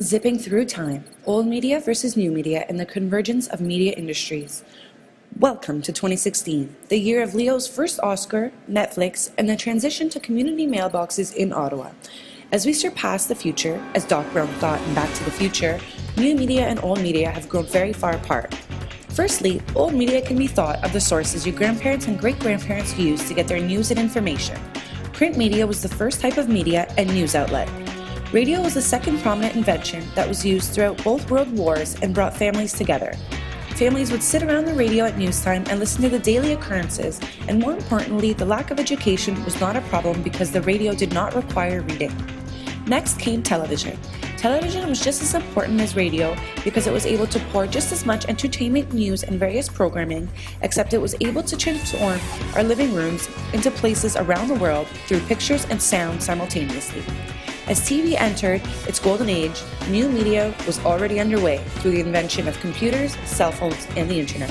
Zipping through time, old media versus new media and the convergence of media industries. Welcome to 2016, the year of Leo's first Oscar, Netflix, and the transition to community mailboxes in Ottawa. As we surpass the future, as Doc Brown thought in Back to the Future, new media and old media have grown very far apart. Firstly, old media can be thought of the sources your grandparents and great-grandparents used to get their news and information. Print media was the first type of media and news outlet. Radio was the second prominent invention that was used throughout both world wars and brought families together. Families would sit around the radio at newstime and listen to the daily occurrences, and more importantly, the lack of education was not a problem because the radio did not require reading. Next came television. Television was just as important as radio because it was able to pour just as much entertainment, news, and various programming, except it was able to transform our living rooms into places around the world through pictures and sound simultaneously. As TV entered its golden age, new media was already underway through the invention of computers, cell phones, and the internet.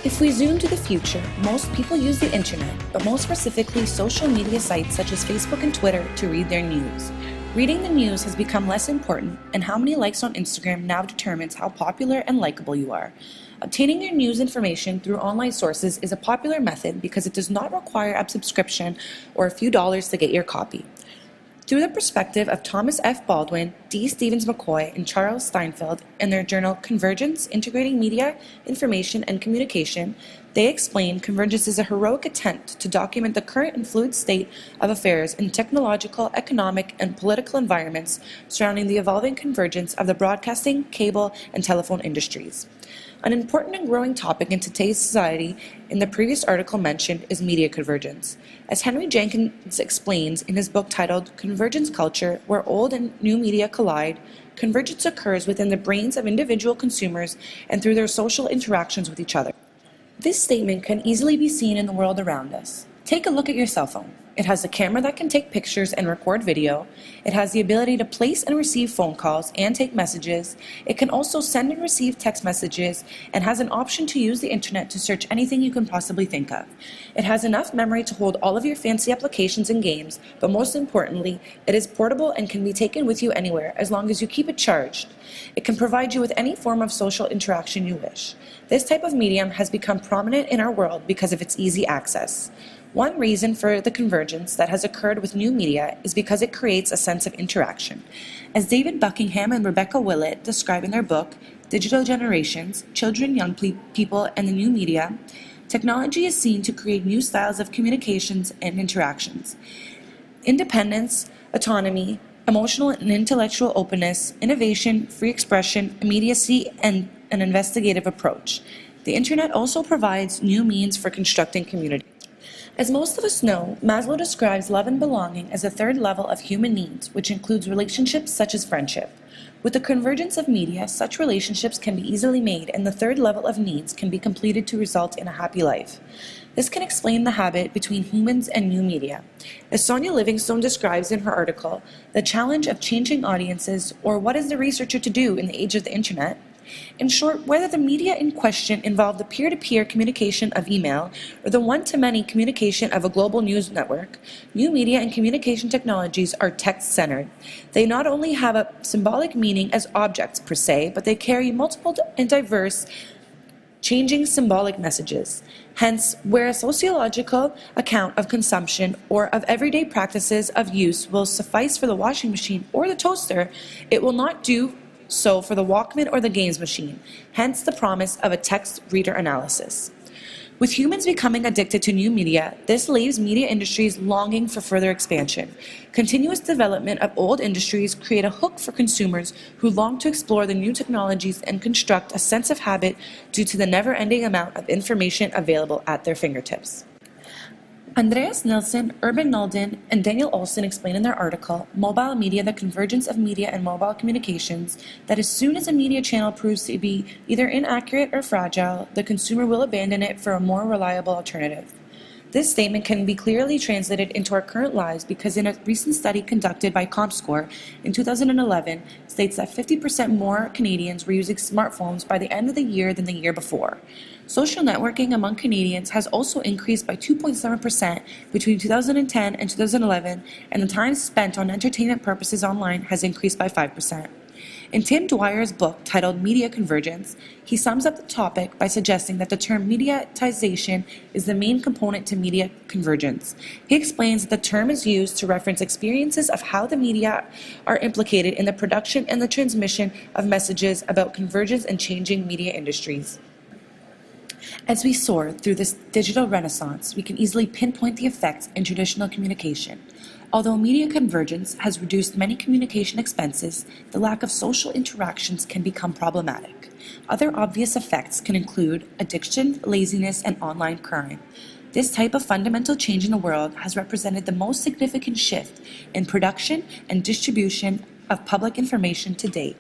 If we zoom to the future, most people use the internet, but most specifically social media sites such as Facebook and Twitter to read their news. Reading the news has become less important, and how many likes on Instagram now determines how popular and likable you are. Obtaining your news information through online sources is a popular method because it does not require a subscription or a few dollars to get your copy. Through the perspective of Thomas F. Baldwin, D. Stevens McCoy, and Charles Steinfeld in their journal Convergence, Integrating Media, Information, and Communication, they explain convergence is a heroic attempt to document the current and fluid state of affairs in technological, economic, and political environments surrounding the evolving convergence of the broadcasting, cable, and telephone industries. An important and growing topic in today's society in the previous article mentioned is media convergence. As Henry Jenkins explains in his book titled Convergence Culture, where old and new media collide, convergence occurs within the brains of individual consumers and through their social interactions with each other. This statement can easily be seen in the world around us. Take a look at your cell phone. It has a camera that can take pictures and record video. It has the ability to place and receive phone calls and take messages. It can also send and receive text messages and has an option to use the internet to search anything you can possibly think of. It has enough memory to hold all of your fancy applications and games, but most importantly, it is portable and can be taken with you anywhere as long as you keep it charged. It can provide you with any form of social interaction you wish. This type of medium has become prominent in our world because of its easy access. One reason for the convergence that has occurred with new media is because it creates a sense of interaction. As David Buckingham and Rebecca Willett describe in their book, Digital Generations, Children, Young People, and the New Media, technology is seen to create new styles of communications and interactions. Independence, autonomy, emotional and intellectual openness, innovation, free expression, immediacy, and an investigative approach. The internet also provides new means for constructing community. As most of us know, Maslow describes love and belonging as a third level of human needs, which includes relationships such as friendship. With the convergence of media, such relationships can be easily made, and the third level of needs can be completed to result in a happy life. This can explain the habit between humans and new media. As Sonia Livingstone describes in her article, the challenge of changing audiences, or what is the researcher to do in the age of the internet? In short, whether the media in question involved the peer-to-peer communication of email or the one-to-many communication of a global news network, new media and communication technologies are text-centered. They not only have a symbolic meaning as objects per se, but they carry multiple and diverse changing symbolic messages. Hence, where a sociological account of consumption or of everyday practices of use will suffice for the washing machine or the toaster, it will not do so for the Walkman or the games machine, hence the promise of a text reader analysis. With humans becoming addicted to new media, this leaves media industries longing for further expansion. Continuous development of old industries create a hook for consumers who long to explore the new technologies and construct a sense of habit due to the never-ending amount of information available at their fingertips. Andreas Nilsson, Urban Nolden, and Daniel Olson explain in their article, Mobile Media, the Convergence of Media and Mobile Communications, that as soon as a media channel proves to be either inaccurate or fragile, the consumer will abandon it for a more reliable alternative. This statement can be clearly translated into our current lives because in a recent study conducted by ComScore in 2011 states that 50% more Canadians were using smartphones by the end of the year than the year before. Social networking among Canadians has also increased by 2.7% between 2010 and 2011, and the time spent on entertainment purposes online has increased by 5%. In Tim Dwyer's book titled Media Convergence, he sums up the topic by suggesting that the term mediatization is the main component to media convergence. He explains that the term is used to reference experiences of how the media are implicated in the production and the transmission of messages about convergence and changing media industries. As we soar through this digital renaissance, we can easily pinpoint the effects in traditional communication. Although media convergence has reduced many communication expenses, the lack of social interactions can become problematic. Other obvious effects can include addiction, laziness, and online crime. This type of fundamental change in the world has represented the most significant shift in production and distribution of public information to date.